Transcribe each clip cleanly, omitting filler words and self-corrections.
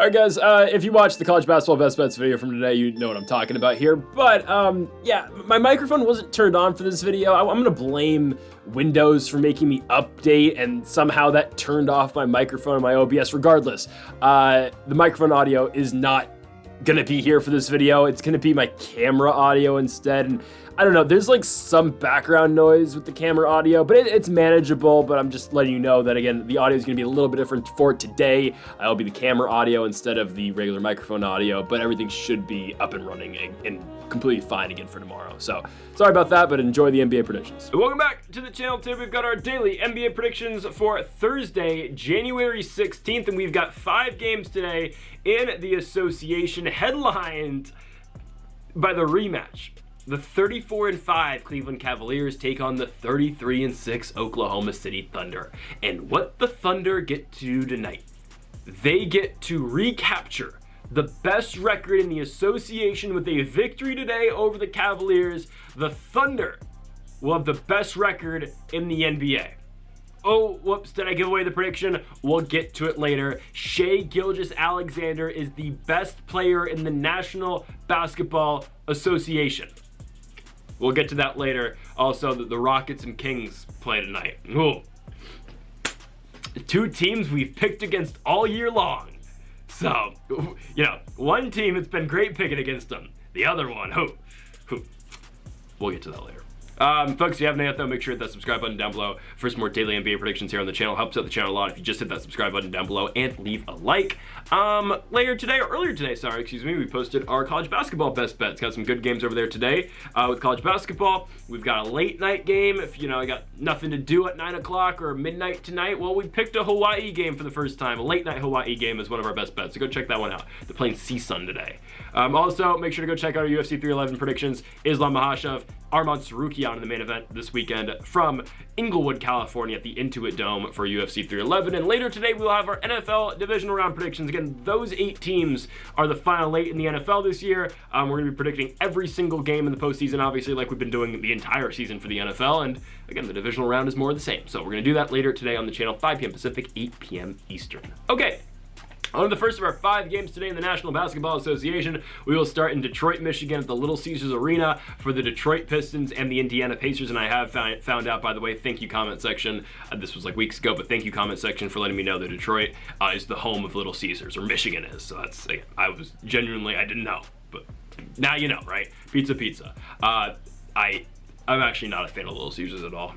All right, guys, if you watched the college basketball best bets video from today, you know what I'm talking about here. But, yeah, my microphone wasn't turned on for this video. I'm going to blame Windows for making me update, and somehow that turned off my microphone and my OBS. Regardless, the microphone audio is not going to be here for this video. It's going to be my camera audio instead. And I don't know, there's like some background noise with the camera audio, but it's manageable. But I'm just letting you know that, again, the audio is going to be a little bit different for today. It'll be the camera audio instead of the regular microphone audio, but everything should be up and running and completely fine again for tomorrow. So sorry about that, but enjoy the NBA predictions. Welcome back to the channel. Today we've got our daily NBA predictions for Thursday, January 16th, and we've got 5 games today in the association, headlined by the rematch. The 34-5 Cleveland Cavaliers take on the 33-6 Oklahoma City Thunder. And what the Thunder get to do tonight, they get to recapture the best record in the association with a victory today over the Cavaliers. The Thunder will have the best record in the NBA. Oh, whoops, did I give away the prediction? We'll get to it later. Shai Gilgeous-Alexander is the best player in the National Basketball Association. We'll get to that later. Also, the Rockets and Kings play tonight. Ooh. 2 teams we've picked against all year long. So, you know, one team, it's been great picking against them. The other one, we'll get to that later. Folks, if you haven't yet, though, make sure to hit that subscribe button down below for some more daily NBA predictions here on the channel. Helps out the channel a lot if you just hit that subscribe button down below and leave a like. Earlier today, we posted our college basketball best bets. Got some good games over there today with college basketball. We've got a late night game. If, you know, I got nothing to do at 9 o'clock or midnight tonight, well, we picked a Hawaii game for the first time. A late night Hawaii game is one of our best bets, so go check that one out. They're playing CSUN today. Also, make sure to go check out our UFC 311 predictions. Islam Makhachev, Arman Tsarukyan in the main event this weekend from Inglewood, California at the Intuit Dome for UFC 311. And later today, we'll have our NFL divisional round predictions. Again, those 8 teams are the final 8 in the NFL this year. We're going to be predicting every single game in the postseason, obviously, like we've been doing the entire season for the NFL. And again, the divisional round is more of the same. So we're going to do that later today on the channel, 5 p.m. Pacific, 8 p.m. Eastern. Okay. On the first of our 5 games today in the National Basketball Association, we will start in Detroit, Michigan at the Little Caesars Arena for the Detroit Pistons and the Indiana Pacers. And I have found out, by the way, thank you comment section. This was like weeks ago, but thank you comment section for letting me know that Detroit is the home of Little Caesars, or Michigan is. So that's, I didn't know, but now you know, right? Pizza. I'm actually not a fan of Little Caesars at all.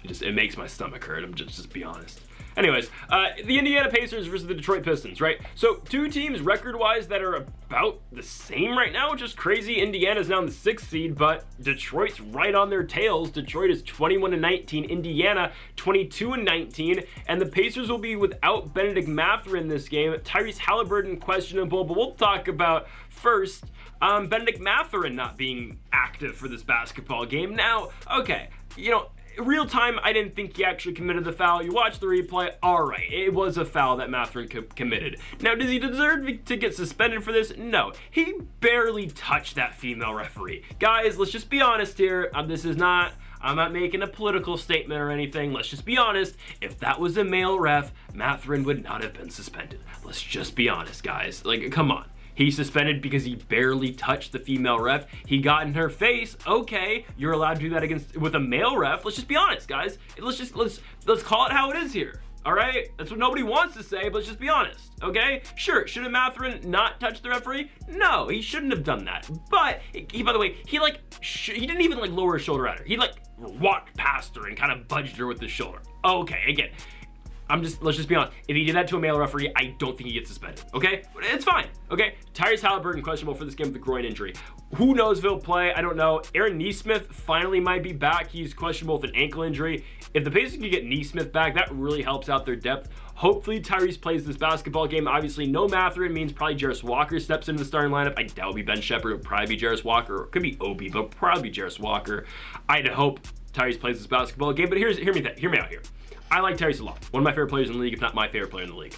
It makes my stomach hurt. I'm just be honest. Anyways, the Indiana Pacers versus the Detroit Pistons, right? So 2 teams record-wise that are about the same right now, which is crazy. Indiana's now in the 6th seed, but Detroit's right on their tails. Detroit is 21-19, Indiana 22-19, and the Pacers will be without Benedict Mathurin in this game. Tyrese Halliburton questionable, but we'll talk about first Benedict Mathurin not being active for this basketball game. Now, okay, you know, real time, I didn't think he actually committed the foul. You watch the replay, all right, it was a foul that Mathurin committed. Now, does he deserve to get suspended for this? No, he barely touched that female referee. Guys, let's just be honest here. I'm not making a political statement or anything. Let's just be honest. If that was a male ref, Mathurin would not have been suspended. Let's just be honest, guys. Like, come on. He's suspended because he barely touched the female ref. He got in her face. Okay, you're allowed to do that with a male ref. Let's just be honest, guys. Let's call it how it is here. All right, that's what nobody wants to say, but let's just be honest. Okay, sure. Should have Mathurin not touched the referee? No, he shouldn't have done that. But he, by the way, he didn't even lower his shoulder at her. He walked past her and kind of budged her with his shoulder. Okay, again. Let's just be honest. If he did that to a male referee, I don't think he gets suspended, okay? But it's fine, okay? Tyrese Halliburton questionable for this game with a groin injury. Who knows if he'll play? I don't know. Aaron Nesmith finally might be back. He's questionable with an ankle injury. If the Pacers can get Nesmith back, that really helps out their depth. Hopefully Tyrese plays this basketball game. Obviously, no Mathurin means probably Jarris Walker steps into the starting lineup. I doubt it'll be Ben Shepherd. It'll probably be Jarris Walker. Or it could be Obi, but it'll probably be Jarris Walker. I'd hope Tyrese plays this basketball game, but hear me out here. I like Tyrese a lot. One of my favorite players in the league, if not my favorite player in the league.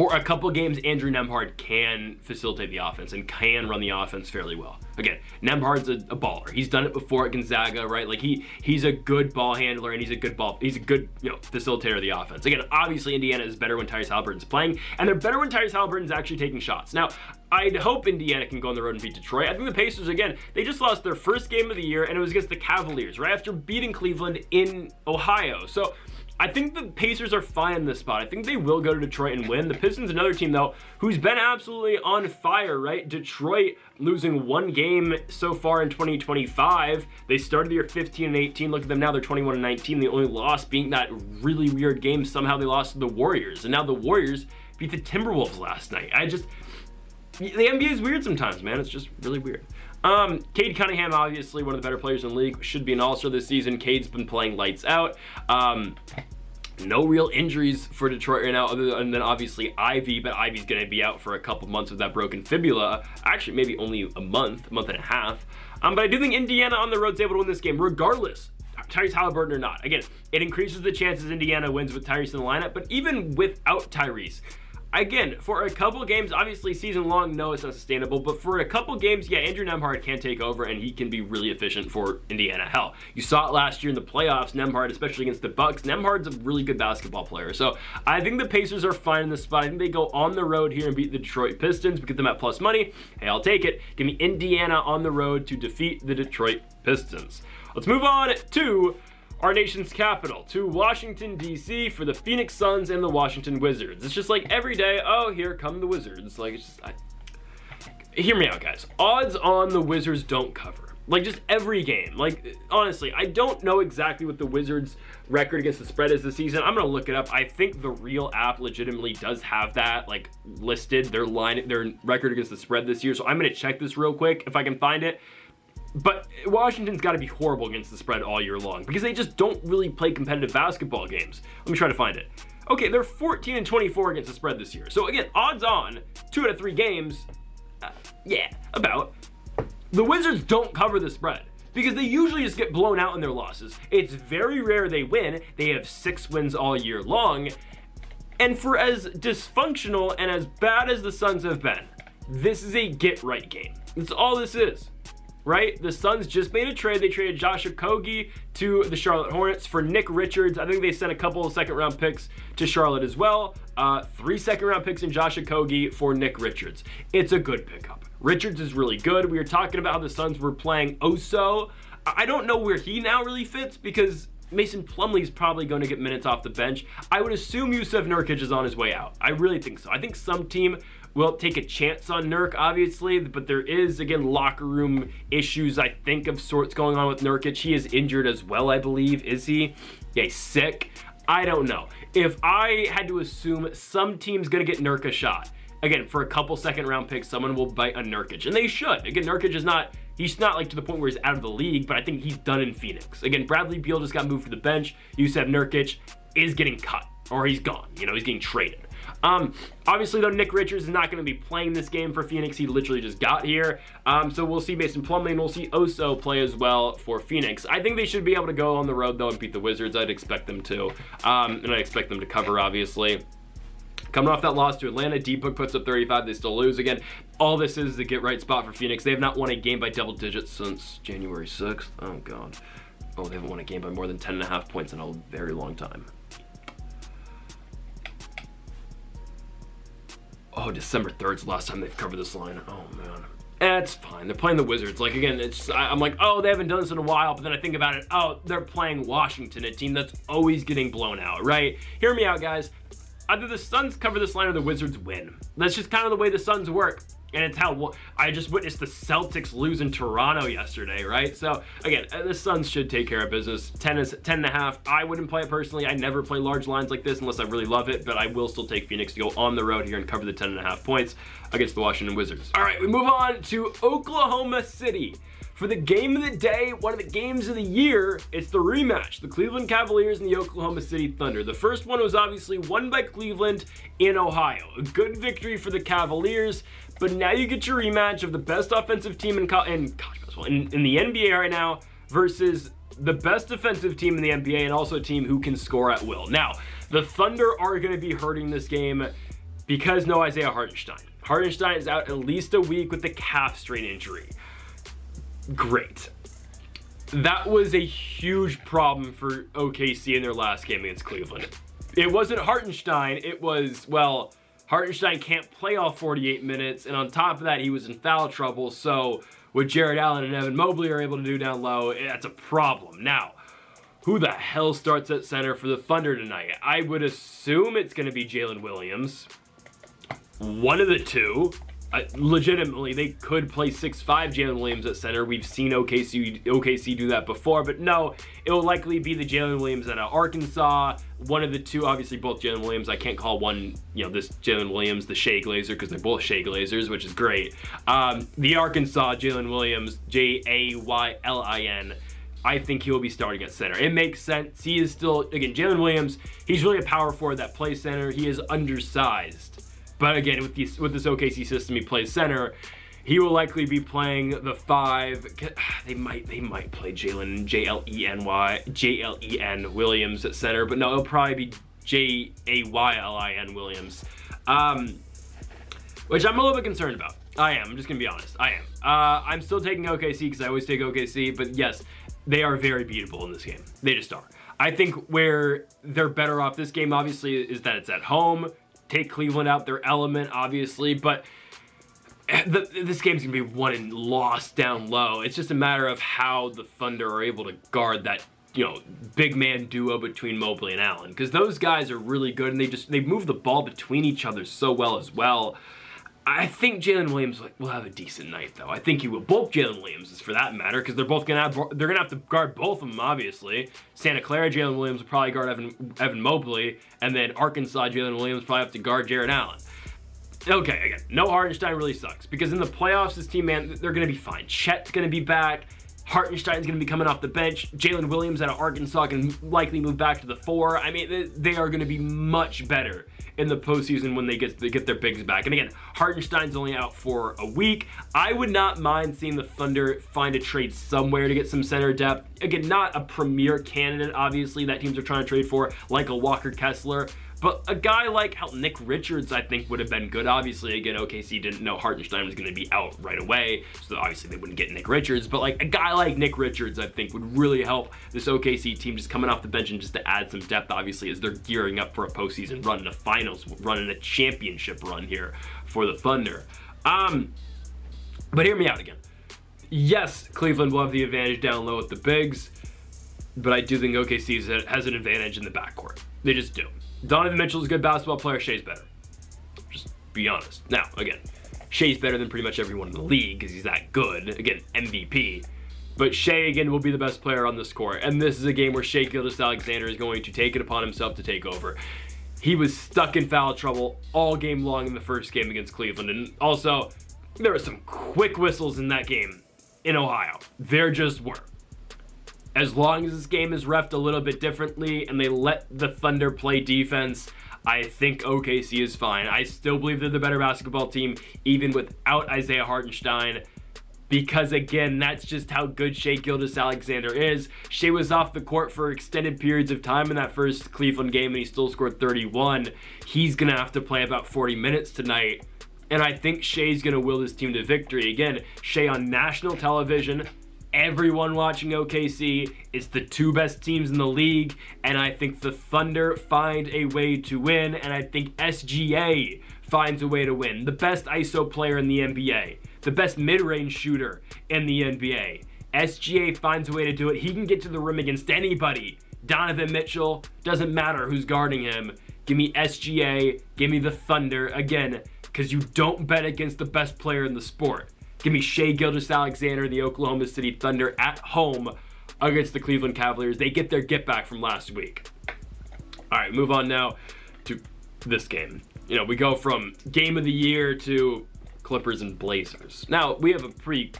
for a couple games, Andrew Nembhard can facilitate the offense and can run the offense fairly well. Again, Nembhard's a baller. He's done it before at Gonzaga, right? Like he's a good ball handler and he's a good facilitator of the offense. Again, obviously Indiana is better when Tyrese Halliburton's playing, and they're better when Tyrese Halliburton's actually taking shots. Now, I'd hope Indiana can go on the road and beat Detroit. I think the Pacers, again, they just lost their first game of the year, and it was against the Cavaliers, right after beating Cleveland in Ohio. So I think the Pacers are fine in this spot. I think they will go to Detroit and win. The Pistons, another team, though, who's been absolutely on fire, right? Detroit losing one game so far in 2025. They started the year 15-18. Look at them now, they're 21-19. The only loss being that really weird game. Somehow they lost to the Warriors. And now the Warriors beat the Timberwolves last night. The NBA is weird sometimes, man. It's just really weird. Cade Cunningham, obviously one of the better players in the league, should be an all-star this season. Cade's been playing lights out. No real injuries for Detroit right now, other than obviously Ivy, but Ivy's going to be out for a couple months with that broken fibula. Actually, maybe only a month and a half. But I do think Indiana on the road is able to win this game, regardless, Tyrese Halliburton or not. Again, it increases the chances Indiana wins with Tyrese in the lineup, but even without Tyrese, again, for a couple games, obviously season long, no, it's not sustainable, but for a couple games, yeah, Andrew Nembhard can take over and he can be really efficient for Indiana. Hell, you saw it last year in the playoffs, Nembhard, especially against the Bucks. Nembhard's a really good basketball player. So I think the Pacers are fine in this spot. I think they go on the road here and beat the Detroit Pistons. We get them at plus money. Hey, I'll take it. Give me Indiana on the road to defeat the Detroit Pistons. Let's move on to our nation's capital, to Washington, D.C. for the Phoenix Suns and the Washington Wizards. It's just like every day, oh, here come the Wizards. Like, it's just, hear me out, guys. Odds on the Wizards don't cover. Like, just every game. Like, honestly, I don't know exactly what the Wizards' record against the spread is this season. I'm gonna look it up. I think the real app legitimately does have that, like, listed, their record against the spread this year. So I'm gonna check this real quick if I can find it. But Washington's got to be horrible against the spread all year long because they just don't really play competitive basketball games. Let me try to find it. Okay, they're 14-24 against the spread this year. So again, odds on 2 out of 3 games, about. The Wizards don't cover the spread because they usually just get blown out in their losses. It's very rare they win. They have 6 wins all year long. And for as dysfunctional and as bad as the Suns have been, this is a get-right game. That's all this is. Right? The Suns just made a trade. They traded Josh Okogie to the Charlotte Hornets for Nick Richards. I think they sent a couple of second-round picks to Charlotte as well. 3 second-round picks in Josh Okogie for Nick Richards. It's a good pickup. Richards is really good. We were talking about how the Suns were playing Oso. I don't know where he now really fits because Mason Plumlee's probably going to get minutes off the bench. I would assume Yusuf Nurkic is on his way out. I really think so. I think some team will take a chance on Nurk, obviously, but there is, again, locker room issues, I think, of sorts going on with Nurkic. He is injured as well, I believe. Is he? Yeah, he's sick. I don't know. If I had to assume some team's going to get Nurk a shot, again, for a couple second-round picks, someone will bite on Nurkic, and they should. Again, Nurkic is not, he's not like to the point where he's out of the league, but I think he's done in Phoenix. Again, Bradley Beal just got moved to the bench. Yusuf Nurkic is getting cut, or he's gone. You know, he's getting traded. Obviously, though, Nick Richards is not going to be playing this game for Phoenix. He literally just got here. So we'll see Mason Plumlee and we'll see Oso play as well for Phoenix. I think they should be able to go on the road, though, and beat the Wizards. I'd expect them to. And I expect them to cover, obviously. Coming off that loss to Atlanta, D-Book puts up 35. They still lose. Again, all this is the get-right spot for Phoenix. They have not won a game by double digits since January 6th. Oh, God. Oh, they haven't won a game by more than 10.5 points in a very long time. Oh, December 3rd is the last time they've covered this line. Oh, man. It's fine. They're playing the Wizards. Like, again, I'm like, oh, they haven't done this in a while. But then I think about it. Oh, they're playing Washington, a team that's always getting blown out, right? Hear me out, guys. Either the Suns cover this line or the Wizards win. That's just kind of the way the Suns work. And it's how I just witnessed the Celtics lose in Toronto yesterday, right? So, again, the Suns should take care of business. 10.5. I wouldn't play it personally. I never play large lines like this unless I really love it, but I will still take Phoenix to go on the road here and cover the 10.5 points against the Washington Wizards. All right, we move on to Oklahoma City. For the game of the day, one of the games of the year, it's the rematch, the Cleveland Cavaliers and the Oklahoma City Thunder. The first one was obviously won by Cleveland in Ohio. A good victory for the Cavaliers, but now you get your rematch of the best offensive team in college basketball, in the NBA right now, versus the best defensive team in the NBA and also a team who can score at will. Now, the Thunder are going to be hurting this game Because no Isaiah Hartenstein. Hartenstein is out at least a week with the calf strain injury. Great. That was a huge problem for OKC in their last game against Cleveland. It wasn't Hartenstein, it was, well, Hartenstein can't play all 48 minutes, and on top of that, he was in foul trouble, so what Jared Allen and Evan Mobley are able to do down low, that's a problem. Now, who the hell starts at center for the Thunder tonight? I would assume it's going to be Jalen Williams. One of the two. Legitimately, they could play 6'5" Jalen Williams at center. We've seen OKC do that before, but no, it will likely be the Jalen Williams out of Arkansas. One of the two, obviously both Jalen Williams. I can't call one, this Jalen Williams the Shea Glazer because they're both Shea Glazers, which is great. The Arkansas Jalen Williams, Jaylin. I think he will be starting at center. It makes sense. He is still, again, Jalen Williams, he's really a power forward that plays center. He is undersized. But again, with this OKC system, he plays center. He will likely be playing the 5. They might play Jalen Williams at center, but no, it'll probably be Jaylin Williams, which I'm a little bit concerned about. I am. I'm just gonna be honest. I am. I'm still taking OKC because I always take OKC, but yes, they are very beatable in this game. They just are. I think where they're better off this game, obviously, is that it's at home. Take Cleveland out their element, obviously, but this game's gonna be won and lost down low. It's just a matter of how the Thunder are able to guard that, big man duo between Mobley and Allen, because those guys are really good, and they move the ball between each other so well as well. I think Jalen Williams will have a decent night, though. I think he will. Both Jalen Williams, for that matter, because they're gonna have to guard both of them, obviously. Santa Clara Jalen Williams will probably guard Evan Mobley, and then Arkansas Jalen Williams probably have to guard Jared Allen. Okay, again, no Hartenstein really sucks, because in the playoffs, this team, man, they're gonna be fine. Chet's gonna be back. Hartenstein's going to be coming off the bench. Jalen Williams out of Arkansas can likely move back to the 4. I mean, they are going to be much better in the postseason when they get their bigs back. And again, Hartenstein's only out for a week. I would not mind seeing the Thunder find a trade somewhere to get some center depth. Again, not a premier candidate, obviously, that teams are trying to trade for, like a Walker Kessler. But a guy like Nick Richards, I think, would have been good. Obviously, again, OKC didn't know Hartenstein was going to be out right away, so obviously they wouldn't get Nick Richards. But like a guy like Nick Richards, I think, would really help this OKC team just coming off the bench and just to add some depth, obviously, as they're gearing up for a postseason run, a finals run, and a championship run here for the Thunder. But hear me out again. Yes, Cleveland will have the advantage down low with the bigs, but I do think OKC has an advantage in the backcourt. They just do. Donovan Mitchell's a good basketball player. Shea's better. Just be honest. Now, again, Shea's better than pretty much everyone in the league because he's that good. Again, MVP. But Shea, again, will be the best player on this court. And this is a game where Shai Gilgeous-Alexander is going to take it upon himself to take over. He was stuck in foul trouble all game long in the first game against Cleveland. And also, there were some quick whistles in that game in Ohio. There just were. As long as this game is reffed a little bit differently and they let the Thunder play defense, I think OKC is fine. I still believe they're the better basketball team, even without Isaiah Hartenstein, because again, that's just how good Shai Gilgeous-Alexander is. Shai was off the court for extended periods of time in that first Cleveland game, and he still scored 31. He's going to have to play about 40 minutes tonight, and I think Shai's going to will this team to victory. Again, Shai on national television, everyone watching OKC. It's the two best teams in the league, and I think the Thunder find a way to win, and I think SGA finds a way to win. The best ISO player in the NBA, the best mid-range shooter in the NBA. SGA finds a way to do it. He can get to the rim against anybody. Donovan Mitchell, doesn't matter who's guarding him. Give me SGA, give me the Thunder, again, because you don't bet against the best player in the sport. Give me Shai Gilgeous-Alexander and the Oklahoma City Thunder at home against the Cleveland Cavaliers. They get their get back from last week. All right, move on now to this game. We go from game of the year to Clippers and Blazers. Now, we have a pretty,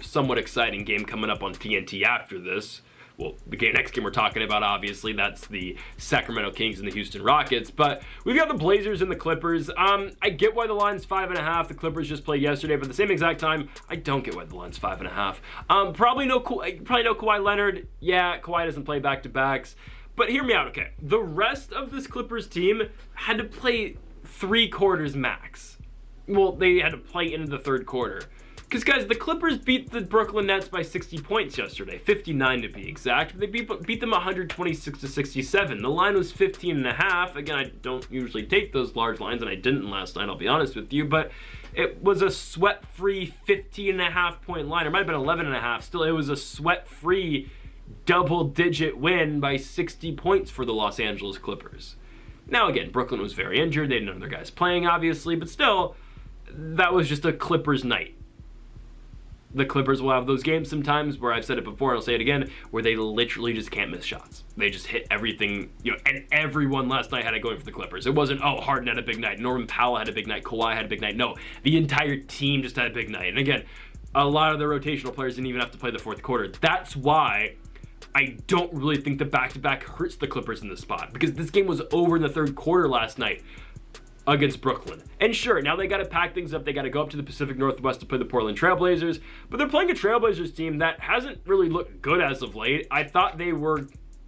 somewhat exciting game coming up on TNT after this. Well, the next game we're talking about, obviously, that's the Sacramento Kings and the Houston Rockets. But we've got the Blazers and the Clippers. I get why the line's 5.5. The Clippers just played yesterday, but at the same exact time, I don't get why the line's 5.5. Probably no Kawhi Leonard. Yeah, Kawhi doesn't play back-to-backs. But hear me out, okay? The rest of this Clippers team had to play 3 quarters max. Well, they had to play into the 3rd quarter. Because, guys, the Clippers beat the Brooklyn Nets by 60 points yesterday, 59 to be exact. They beat them 126 to 67. The line was 15.5. Again, I don't usually take those large lines, and I didn't last night, I'll be honest with you. But it was a sweat-free 15.5 point line. It might have been 11.5. Still, it was a sweat-free double-digit win by 60 points for the Los Angeles Clippers. Now, again, Brooklyn was very injured. They had none of their guys playing, obviously. But still, that was just a Clippers night. The Clippers will have those games sometimes where I've said it before and I'll say it again, where they literally just can't miss shots. They just hit everything, and everyone last night had it going for the Clippers. It wasn't, oh, Harden had a big night, Norman Powell had a big night, Kawhi had a big night. No, the entire team just had a big night. And again, a lot of the rotational players didn't even have to play the 4th quarter. That's why I don't really think the back-to-back hurts the Clippers in this spot, because this game was over in the 3rd quarter last night against Brooklyn. And sure, now they got to pack things up. They got to go up to the Pacific Northwest to play the Portland Trailblazers. But they're playing a Trailblazers team that hasn't really looked good as of late. I thought they were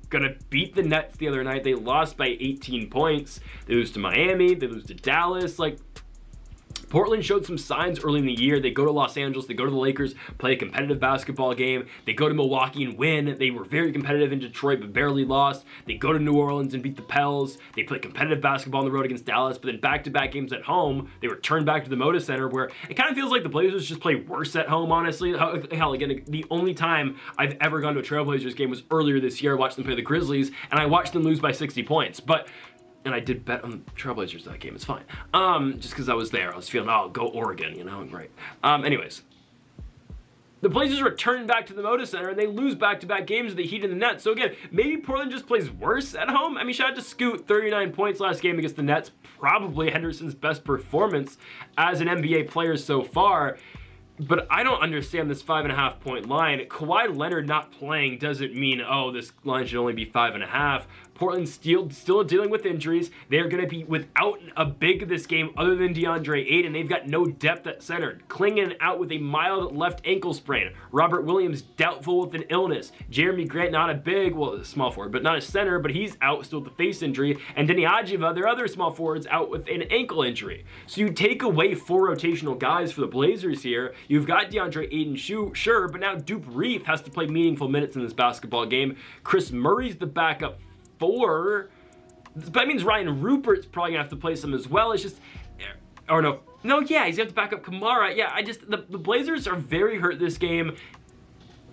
going to beat the Nets the other night. They lost by 18 points. They lose to Miami. They lose to Dallas. Portland showed some signs early in the year. They go to Los Angeles, they go to the Lakers, play a competitive basketball game. They go to Milwaukee and win. They were very competitive in Detroit, but barely lost. They go to New Orleans and beat the Pels. They play competitive basketball on the road against Dallas, but then back-to-back games at home, they return back to the Moda Center, where it kind of feels like the Blazers just play worse at home, honestly. Hell, again, the only time I've ever gone to a Trailblazers game was earlier this year. I watched them play the Grizzlies, and I watched them lose by 60 points. And I did bet on Trailblazers that game. It's fine. Just because I was there. I was feeling, oh, go Oregon, right. Anyways. The Blazers return back to the Moda Center, and they lose back-to-back games with the Heat and the Nets. So again, maybe Portland just plays worse at home. I mean, shout out to Scoot, 39 points last game against the Nets. Probably Henderson's best performance as an NBA player so far. But I don't understand this 5.5 point line. Kawhi Leonard not playing doesn't mean, oh, this line should only be 5.5. Portland's still dealing with injuries. They're going to be without a big this game other than DeAndre Ayton. They've got no depth at center. Klingon out with a mild left ankle sprain. Robert Williams doubtful with an illness. Jeremy Grant not a big, well, small forward, but not a center, but he's out still with a face injury. And Denny Adjiva, their other small forwards, out with an ankle injury. So you take away 4 rotational guys for the Blazers here. You've got DeAndre Ayton, sure, but now Duke Reef has to play meaningful minutes in this basketball game. Chris Murray's the backup 4. That means Ryan Rupert's probably gonna have to play some as well. It's just, or no, he's gonna have to back up Kamara. Yeah, the Blazers are very hurt this game,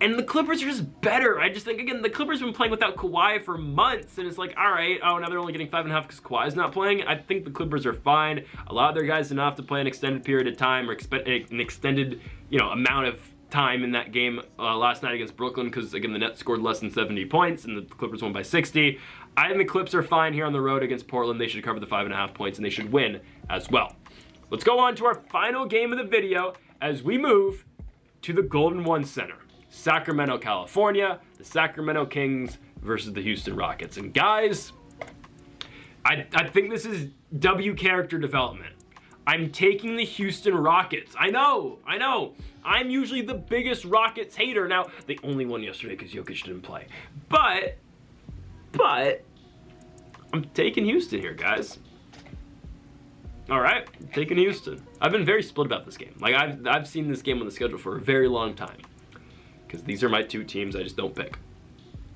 and the Clippers are just better. I just think, again, the Clippers have been playing without Kawhi for months, and it's like, all right, oh, now they're only getting 5.5 because Kawhi's not playing. I think the Clippers are fine. A lot of their guys did not have to play an extended period of time or an extended, amount of time in that game last night against Brooklyn, because again the Nets scored less than 70 points and the Clippers won by 60. I think the Clips are fine here on the road against Portland. They should cover the 5.5 points and they should win as well. Let's go on to our final game of the video as we move to the Golden One Center, Sacramento, California. The Sacramento Kings versus the Houston Rockets. And guys, I think this is W character development. I'm taking the Houston Rockets. I know. I'm usually the biggest Rockets hater. Now, they only won yesterday because Jokic didn't play. But, I'm taking Houston here, guys. All right, I'm taking Houston. I've been very split about this game. I've seen this game on the schedule for a very long time, because these are my 2 teams I just don't pick.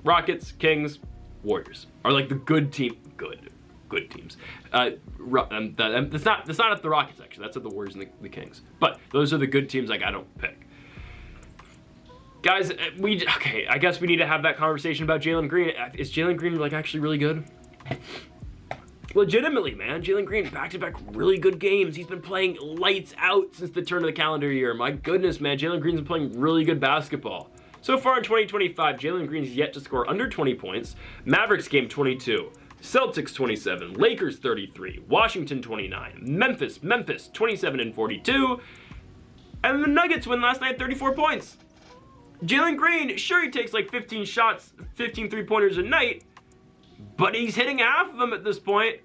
Rockets, Kings, Warriors are like the good team. Good teams. That's not at the Rockets, actually. That's at the Warriors and the Kings. But those are the good teams I don't pick. Guys, I guess we need to have that conversation about Jalen Green. Is Jalen Green actually really good? Legitimately, man. Jalen Green, back-to-back really good games. He's been playing lights out since the turn of the calendar year. My goodness, man. Jalen Green's been playing really good basketball. So far in 2025, Jalen Green's yet to score under 20 points. Mavericks game 22. Celtics 27, Lakers 33, Washington 29, Memphis 27 and 42, and the Nuggets win last night 34 points. Jalen Green, sure, he takes 15 shots, 15 3-pointers a night, but he's hitting half of them at this point.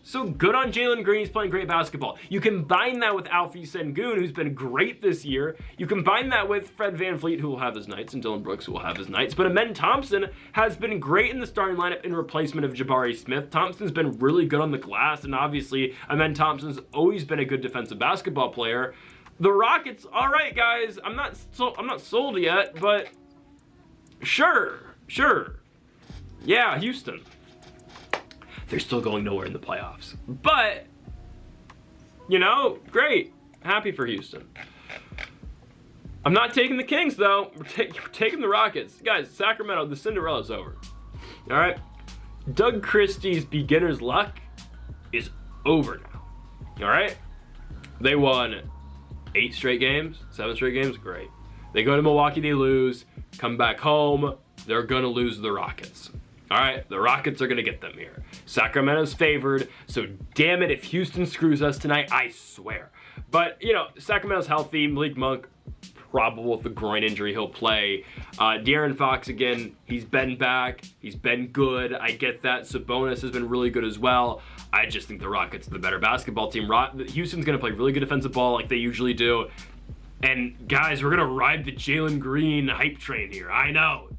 So good on Jalen Green, he's playing great basketball. You combine that with Alfie Sengun, who's been great this year. You combine that with Fred VanVleet, who will have his nights, and Dylan Brooks, who will have his nights. But Amen Thompson has been great in the starting lineup in replacement of Jabari Smith. Thompson's been really good on the glass, and obviously Amen Thompson's always been a good defensive basketball player. The Rockets, all right, guys, I'm not sold yet, but sure. Yeah, Houston. They're still going nowhere in the playoffs. But, you know, great. Happy for Houston. I'm not taking the Kings, though. We're taking the Rockets. Guys, Sacramento, the Cinderella's over. All right? Doug Christie's beginner's luck is over now. All right? They won 8 straight games, 7 straight games. Great. They go to Milwaukee, they lose. Come back home, they're going to lose to the Rockets. All right, the Rockets are going to get them here. Sacramento's favored, so damn it if Houston screws us tonight, I swear. But, you know, Sacramento's healthy. Malik Monk, probable with the groin injury, he'll play. De'Aaron Fox, again, he's been back. He's been good. I get that. Sabonis has been really good as well. I just think the Rockets are the better basketball team. Houston's going to play really good defensive ball like they usually do. And, guys, we're going to ride the Jalen Green hype train here. I know.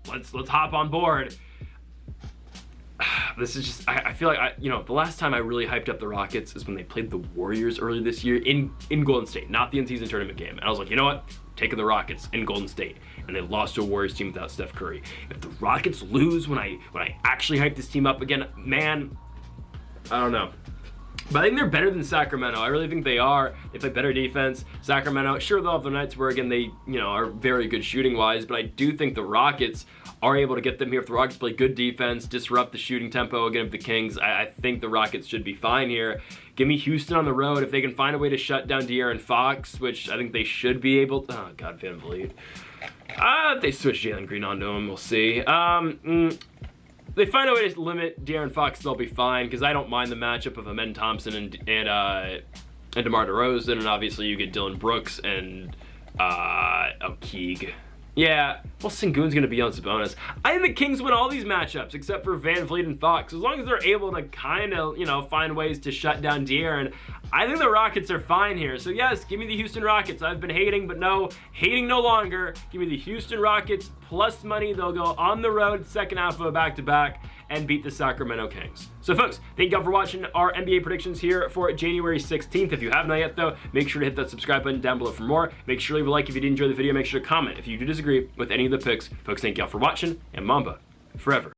Let's hop on board. This is just, I feel like, you know, the last time I really hyped up the Rockets is when they played the Warriors earlier this year in Golden State, not the in-season tournament game. And I was like, you know what? Taking the Rockets in Golden State. And they lost to a Warriors team without Steph Curry. If the Rockets lose when I actually hype this team up again, man, I don't know. But I think they're better than Sacramento. I really think they are. They play better defense. Sacramento, sure, they'll have their nights where, again, they, you know, are very good shooting-wise, but I do think the Rockets are able to get them here. If the Rockets play good defense, disrupt the shooting tempo again of the Kings, I think the Rockets should be fine here. Give me Houston on the road. If they can find a way to shut down De'Aaron Fox, which I think they should be able to. Oh, God, VanVleet. If they switch Jalen Green onto him, we'll see. They find a way to limit De'Aaron Fox, they'll be fine, because I don't mind the matchup of Amen Thompson and DeMar DeRozan, and obviously you get Dylan Brooks and Keeg. Yeah, well, Sengun's going to be on Sabonis. I think the Kings win all these matchups except for VanVleet and Fox. As long as they're able to kind of, you know, find ways to shut down De'Aaron, I think the Rockets are fine here. So yes, give me the Houston Rockets. I've been hating, but no, hating no longer. Give me the Houston Rockets plus money. They'll go on the road second half of a back-to-back and beat the Sacramento Kings. So folks, thank y'all for watching our NBA predictions here for January 16th. If you have not yet though, make sure to hit that subscribe button down below for more. Make sure to leave a like if you did enjoy the video. Make sure to comment if you do disagree with any of the picks. Folks, thank y'all for watching, and Mamba forever.